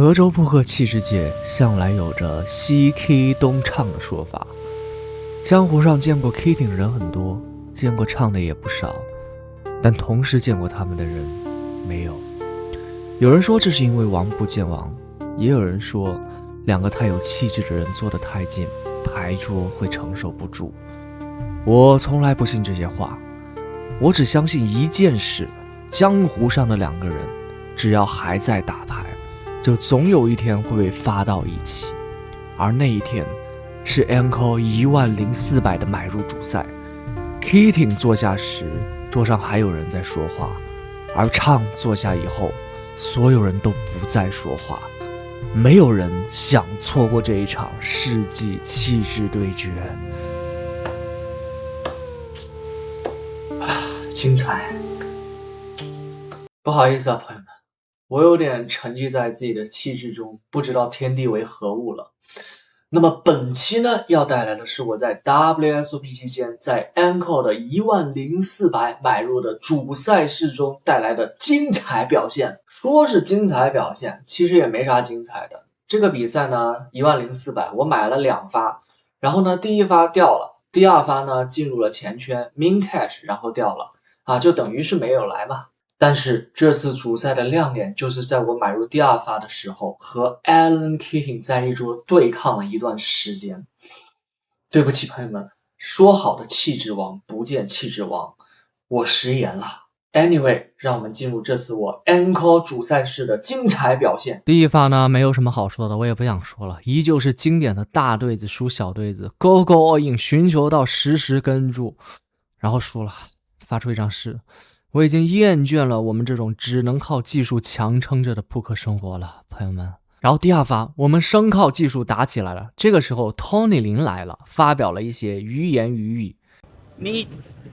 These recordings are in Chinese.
德州扑克气质界向来有着西 K 东唱的说法，江湖上见过 Kitting 的人很多，见过唱的也不少，但同时见过他们的人没有。有人说这是因为王不见王，也有人说两个太有气质的人坐得太近，牌桌会承受不住。我从来不信这些话，我只相信一件事，江湖上的两个人只要还在打牌，就总有一天会被发到一起，而那一天是 Encore 10400的买入主赛。Kitting 坐下时，桌上还有人在说话，而唱坐下以后，所有人都不再说话，没有人想错过这一场世纪气质对决。精彩！不好意思啊，朋友们，我有点沉寂在自己的气质中，不知道天地为何物了。那么本期呢，要带来的是我在 WSOP 期间在 Encore 的10400买入的主赛事中带来的精彩表现。说是精彩表现，其实也没啥精彩的。这个比赛呢，10400我买了2发，然后呢，第一发掉了，第二发呢进入了前圈 min cash， 然后掉了就等于是没有来嘛。但是这次主赛的亮点就是在我买入第二发的时候，和 Alan Kitting 在一桌对抗了一段时间。对不起朋友们，说好的气质王不见气质王，我食言了。Anyway， 让我们进入这次我 Encore 主赛事的精彩表现。第一发呢，没有什么好说的，我也不想说了，依旧是经典的大对子输小对子 ，Go Go All In， 寻求到实时跟住，然后输了，发出一张誓。我已经厌倦了我们这种只能靠技术强撑着的扑克生活了，朋友们。然后第二发，我们生靠技术打起来了。这个时候 Tony 林来了，发表了一些鱼言鱼语。你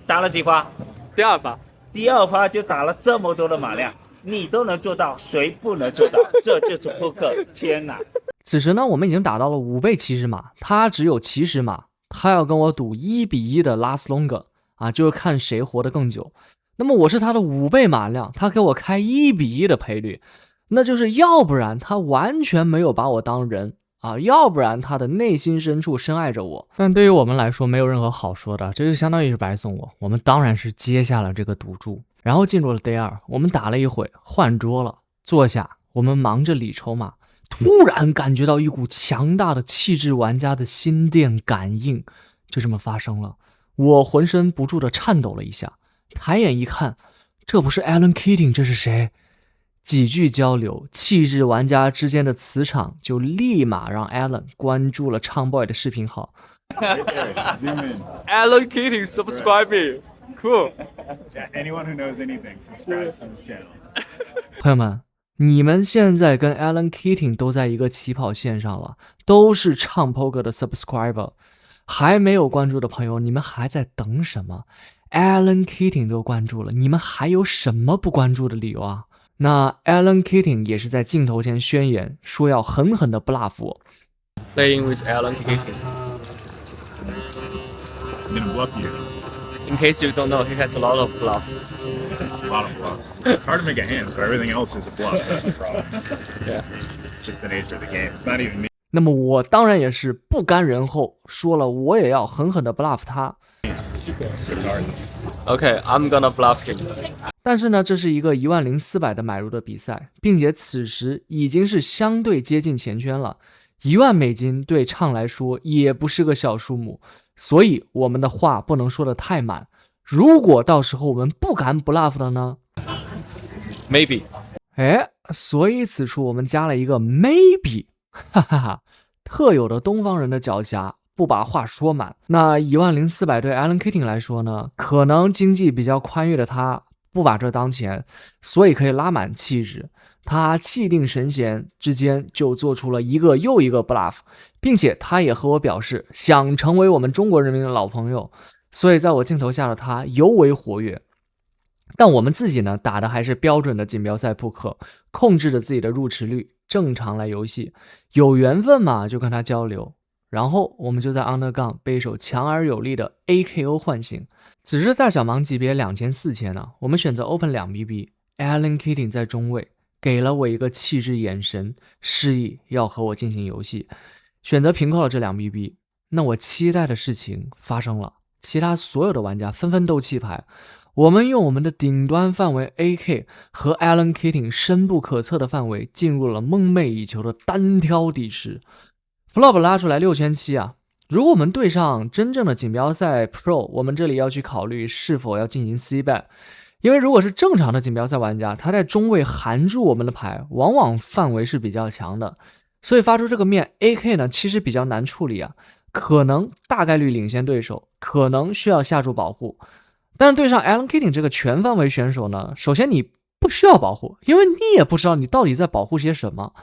打了几发？第二发。第二发就打了这么多的码量，你都能做到，谁不能做到？这就是扑克，天哪！此时呢，我们已经打到了5倍起始码，他只有起始码，他要跟我赌1-1的 last longer 就是看谁活得更久。那么我是他的5倍码量，他给我开1-1的赔率，那就是要不然他完全没有把我当人要不然他的内心深处深爱着我。但对于我们来说没有任何好说的，这就相当于是白送我们当然是接下了这个赌注。然后进入了 Day 2，我们打了一会换桌了，坐下我们忙着理筹码，突然感觉到一股强大的气质玩家的心电感应，就这么发生了，我浑身不住的颤抖了一下，抬眼一看，这不是 Alan Kitting， 这是谁？几句交流，气质玩家之间的磁场就立马让 Alan 关注了唱 boy 的视频号。Alan Kitting subscribe me， cool。Anyone who knows anything subscribe to this channel。朋友们，你们现在跟 Alan Kitting 都在一个起跑线上了，都是唱 poker 的 subscriber， 还没有关注的朋友，你们还在等什么？Alan Kitting 都关注了，你们还有什么不关注的理由啊？那 Alan Kitting 也是在镜头前宣言，说要狠狠的 bluff 我。Playing with Alan Kitting. I'm gonna bluff you. In case you don't know, he has a lot of bluff. A lot of bluffs. It's hard to make a hand, but everything else is a bluff. That's the problem. Yeah. It's just the nature of the game. It's not even me. 那么我当然也是不甘人后，说了我也要狠狠的 bluff 他。Okay, I'm gonna bluff him. 但是呢，这是一个10400的买入的比赛，并且此时已经是相对接近前圈了，$10,000对唱来说也不是个小数目，所以我们的话不能说得太满。如果到时候我们不敢 bluff 的呢 ？Maybe。所以此处我们加了一个 maybe， 哈哈哈，特有的东方人的狡黠。不把话说满。那10400对 Alan Kitting 来说呢，可能经济比较宽裕的他不把这当钱，所以可以拉满气质。他气定神闲之间就做出了一个又一个 bluff， 并且他也和我表示想成为我们中国人民的老朋友，所以在我镜头下的他尤为活跃。但我们自己呢，打的还是标准的锦标赛扑克，控制着自己的入池率，正常来游戏。有缘分嘛，就跟他交流。然后我们就在 undergun 被一手强而有力的 AKO 唤醒。此时大小盲级别2000、4000呢，我们选择 open 2BB， Alan Kitting 在中位，给了我一个气质眼神，示意要和我进行游戏，选择平扣了这2 BB。那我期待的事情发生了，其他所有的玩家纷纷斗气牌，我们用我们的顶端范围 AK 和 Alan Keating 深不可测的范围进入了梦寐以求的单挑底池。Flop 拉出来6700啊！如果我们对上真正的锦标赛 Pro， 我们这里要去考虑是否要进行 C bet， 因为如果是正常的锦标赛玩家，他在中位含住我们的牌，往往范围是比较强的，所以发出这个面 AK 呢，其实比较难处理啊，可能大概率领先对手，可能需要下注保护。但是对上 Alan Keating 这个全范围选手呢，首先你不需要保护，因为你也不知道你到底在保护些什么。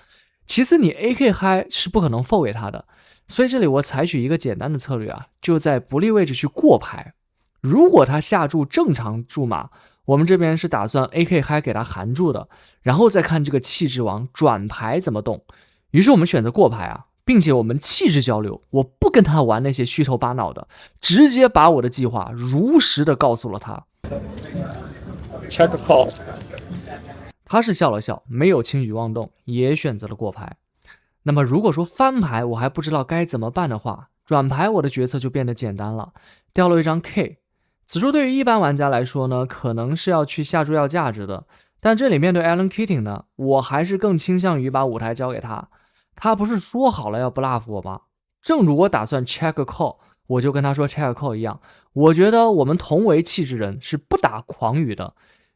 其次，你 AK high 是不可能 fold 给他的，所以这里我采取一个简单的策略啊，就在不利位置去过牌。如果他下注正常注码，我们这边是打算 AK high 给他含住的，然后再看这个气质王转牌怎么动。于是我们选择过牌啊，并且我们气质交流，我不跟他玩那些虚头巴脑的，直接把我的计划如实的告诉了他。Check call。他是笑了笑，没有轻举妄动，也选择了过牌。那么如果说翻牌我还不知道该怎么办的话，转牌我的决策就变得简单了，掉了一张 K。此处对于一般玩家来说呢，可能是要去下注要价值的，但这里面对 Alan Keating 呢，我还是更倾向于把舞台交给他。他不是说好了要 bluff 我吗？正如我打算 check call， 我就跟他说 check call 一样，我觉得我们同为气质人是不打诳语的，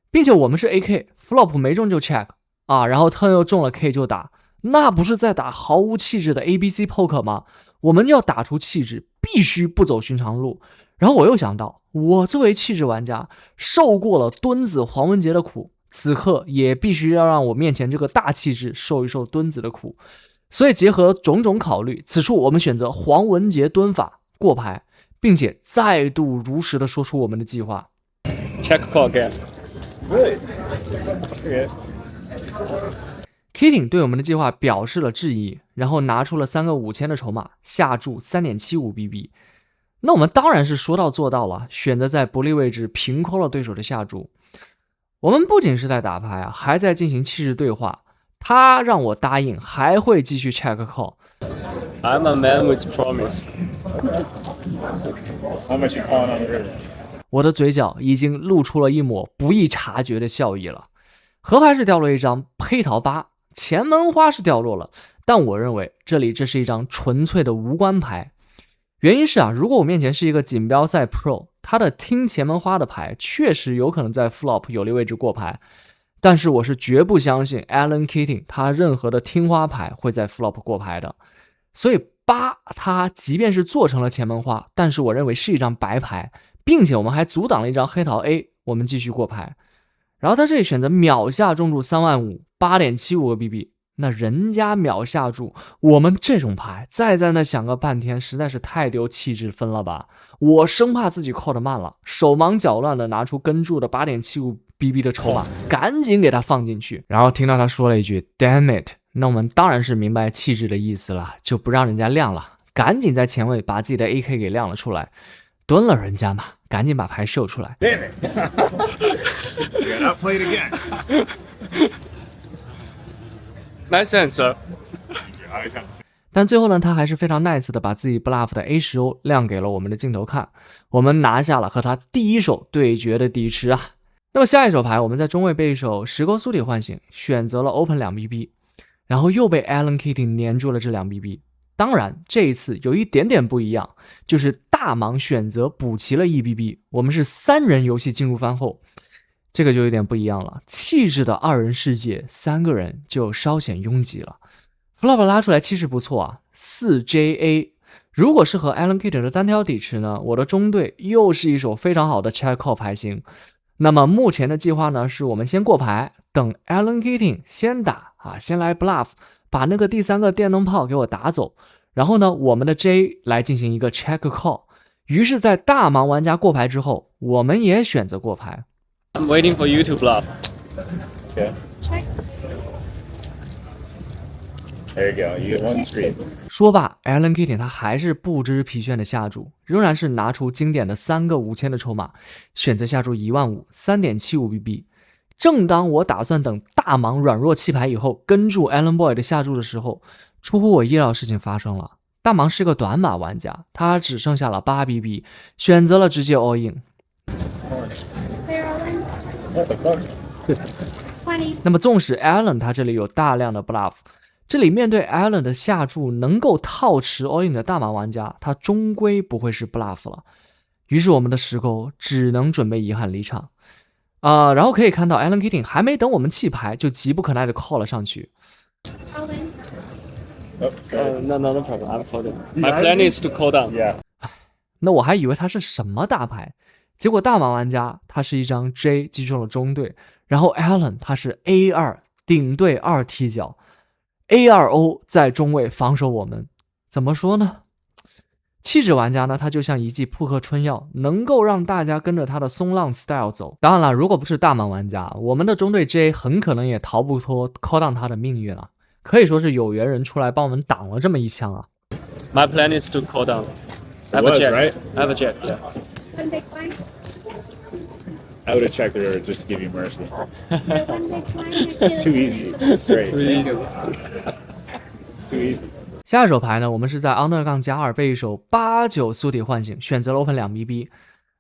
并且我们是 AK flop 没中就 check 啊，然后 turn 又中了 K 就打，那不是在打毫无气质的 ABC poker 吗？我们要打出气质，必须不走寻常路。然后我又想到，我作为气质玩家，受过了墩子黄文杰的苦，此刻也必须要让我面前这个大气质受一受墩子的苦。所以结合种种考虑，此处我们选择黄文杰蹲法过牌，并且再度如实的说出我们的计划。 Check call again。 Really? Okay. Keating 对我们的计划表示了质疑，然后拿出了3个5000的筹码，下注 3.75 BB。 那我们当然是说到做到了，选择在不利位置平扣了对手的下注。我们不仅是在打牌啊，还在进行气质对话，他让我答应还会继续 check call。 I'm a man with promise。 How much you calling on the river? 我的嘴角已经露出了一抹不易察觉的笑意了。河牌是掉落一张黑桃8，前门花是掉落了，但我认为这是一张纯粹的无关牌。原因是啊，如果我面前是一个锦标赛 Pro， 他的听前门花的牌确实有可能在 flop 有利位置过牌，但是我是绝不相信 Alan Keating 他任何的听花牌会在 flop 过牌的。所以8他即便是做成了前门花，但是我认为是一张白牌，并且我们还阻挡了一张黑桃 A， 我们继续过牌。然后他这里选择秒下中注35000 8.75个 BB， 那人家秒下注，我们这种牌再在那想个半天，实在是太丢气质分了吧。我生怕自己扣得慢了，手忙脚乱的拿出跟注的 8.75 BB 的筹码，赶紧给他放进去。然后听到他说了一句 Damn it， 那我们当然是明白气质的意思了，就不让人家亮了，赶紧在前位把自己的 AK 给亮了出来，蹲了人家嘛，赶紧把牌秀出来。 Damn it! You got outplayed again. Nice answer。 Your eyes have the 但最后呢，他还是非常 nice 的把自己 bluff 的 A10O 亮给了我们的镜头看，我们拿下了和他第一手对决的底池啊。那么下一手牌，我们在中位被一手石沟苏体唤醒，选择了 open 2 BB， 然后又被 Alan Keating 黏住了这2 BB。当然这一次有一点点不一样，就是大盲选择补齐了1 BB， 我们是3人游戏进入番后，这个就有点不一样了，气质的2人世界3个人就稍显拥挤了。 flop 拉出来气势不错啊， 4JA。 如果是和 Alan Keating 的单挑底池呢，我的中队又是一手非常好的 check call 牌型。那么目前的计划呢，是我们先过牌，等 Alan Keating 先打啊，先来 bluff， 把那个第3个电灯泡给我打走，然后呢我们的 J 来进行一个 check call。 于是在大盲玩家过牌之后，我们也选择过牌。 I'm waiting for you to bluff。 Okay. There you go. You get 1 street. 说罢 Alan Keating 他还是不知疲倦的下注，仍然是拿出经典的3个5000的筹码，选择下注15000 3.75 BB。正当我打算等大盲软弱弃牌以后跟住 Alan Boy 的下注的时候，出乎我意料的事情发生了。大盲是个短码玩家，他只剩下了8BB， 选择了直接 all in。那么纵使 Alan 他这里有大量的 bluff， 这里面对 Alan 的下注能够套持 all in 的大盲玩家，他终归不会是 bluff 了。于是我们的石沟只能准备遗憾离场。然后可以看到 Alan Keating 还没等我们弃牌，就急不可耐的 call 了上去。No problem. I'm folding. My plan is to call down. Yeah. 那我还以为他是什么大牌，结果大盲玩家他是一张 J 击中了中队，然后 Alan 他是 A2 顶对2踢脚 ，A2O 在中位防守我们。怎么说呢？气质玩家呢，他就像一剂扑克春药，能够让大家跟着他的松浪 style 走。当然了，如果不是大盲玩家，我们的中队 J 很可能也逃不脱 call down 他的命运了。可以说是有缘人出来帮我们挡了这么一枪啊。My plan is to call down. I have a jack. Right? I have a jack. Yeah. I would have checked her just to give you mercy. It's too easy. It's straight. It's too easy. 下一手牌呢，我们是在 under 杠加2被一手8-9苏体唤醒，选择了 open 2BB。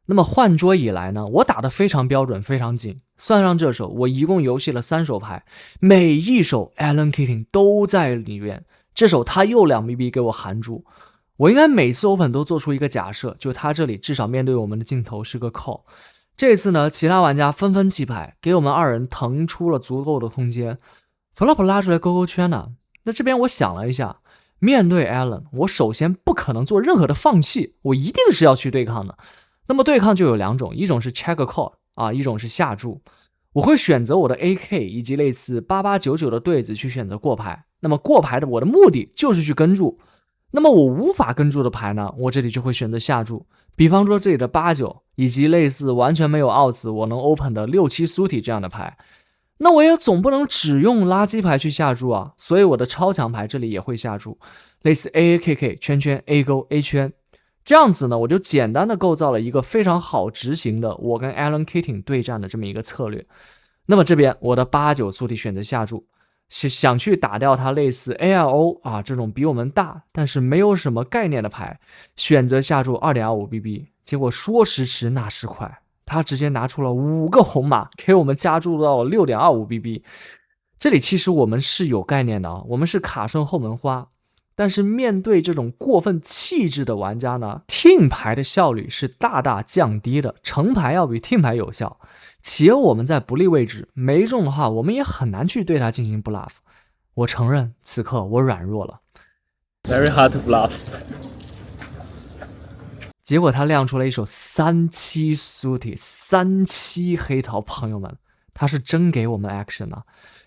那么换桌以来呢，我打得非常标准，非常紧。算上这手，我一共游戏了3手牌，每一手 Alan Keating 都在里面。这手他又2BB 给我含住，我应该每次 open 都做出一个假设，就他这里至少面对我们的镜头是个 call。这次呢，其他玩家纷纷弃牌，给我们2人腾出了足够的空间。flop 拉出来勾勾圈呢，那这边我想了一下。面对 Alan， 我首先不可能做任何的放弃，我一定是要去对抗的。那么对抗就有2种，一种是 check call 一种是下注。我会选择我的 AK 以及类似8899的对子去选择过牌。那么过牌的我的目的就是去跟注。那么我无法跟注的牌呢，我这里就会选择下注。比方说这里的89以及类似完全没有 outs 我能 open 的6-7苏体这样的牌。那我也总不能只用垃圾牌去下注啊，所以我的超强牌这里也会下注，类似 AAKK 圈圈 A 勾 A 圈，这样子呢，我就简单的构造了一个非常好执行的我跟 Alan Keating 对战的这么一个策略。那么这边我的8-9苏体选择下注，是想去打掉他类似 ARO 这种比我们大但是没有什么概念的牌，选择下注 2.25BB， 结果说时迟那时快。他直接拿出了5个红马，给我们加注到了 6.25BB。 这里其实我们是有概念的啊，我们是卡顺后门花，但是面对这种过分气质的玩家呢， team 牌的效率是大大降低的，成牌要比 team 牌有效，且我们在不利位置，没中的话我们也很难去对他进行 bluff。 我承认此刻我软弱了， Very hard to bluff. 结果他亮出了一手3-7苏体3-7黑桃，朋友们，他是真给我们 action 啊！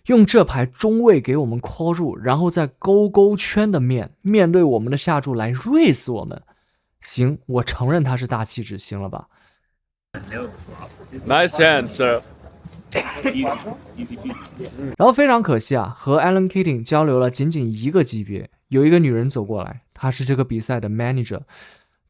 用这牌中位给我们 call 住，然后在勾勾圈的面对我们的下注来 raise 我们。行，我承认他是大气质，行了吧？ Nice hand, sir. Easy peasy. 然后非常可惜啊，和 Alan Keating 交流了仅仅1个级别，有一个女人走过来，她是这个比赛的 manager。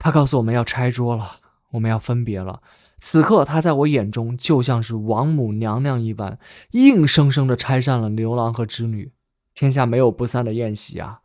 他告诉我们要拆桌了，我们要分别了。此刻他在我眼中就像是王母娘娘一般，硬生生的拆散了牛郎和织女。天下没有不散的宴席啊！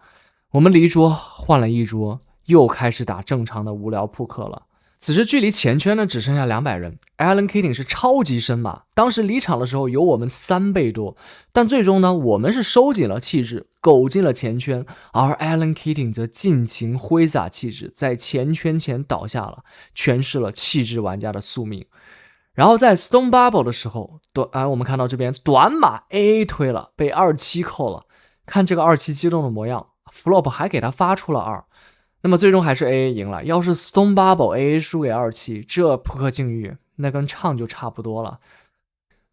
我们离桌换了一桌，又开始打正常的无聊扑克了。此时距离前圈呢只剩下200人 ，Alan Keating 是超级深马，当时离场的时候有我们3倍多，但最终呢我们是收紧了气质，苟进了前圈，而 Alan Keating 则尽情挥洒气质，在前圈前倒下了，诠释了气质玩家的宿命。然后在 Stone Bubble 的时候，我们看到这边短马 AA 推了，被27扣了，看这个27激动的模样 ，Flop 还给他发出了2。那么最终还是 AA 赢了。要是 Stone Bubble AA 输给27，这扑克境遇那跟唱就差不多了。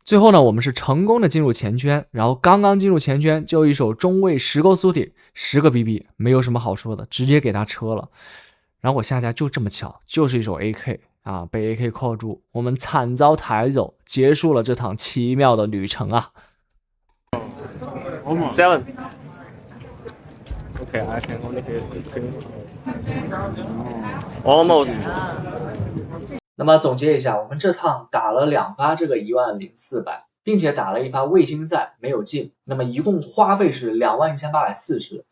最后呢，我们是成功的进入前圈，然后刚刚进入前圈就一手中位10勾苏体10个 BB， 没有什么好说的，直接给他车了。然后我下家就这么巧，就是一手 AK 被 AK 扣住，我们惨遭抬走，结束了这趟奇妙的旅程啊。7. Okay, I can only hit 3. Almost. 那么总结一下，我们这趟打了2发这个10400，并且打了一发卫星赛没有进，那么一共花费是21840，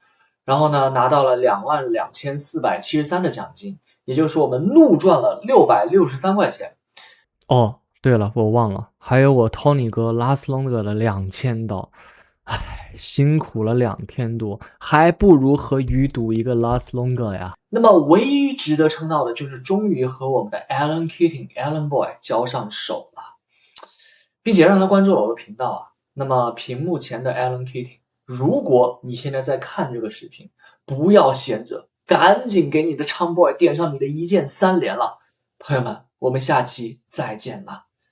然后呢拿到了22473的奖金，也就是说我们怒赚了663块钱。哦，对了，我忘了，还有我 Tony 哥 Last Longer 的2000刀。唉，辛苦了2天多，还不如和鱼赌一个 Last Longer 呀。那么唯一值得称道的就是终于和我们的 Alan Keating、Alan Boy 交上手了，并且让他关注了我的频道啊。那么屏幕前的 Alan Keating， 如果你现在在看这个视频，不要闲着，赶紧给你的Chum Boy点上你的1键3连了。朋友们，我们下期再见了。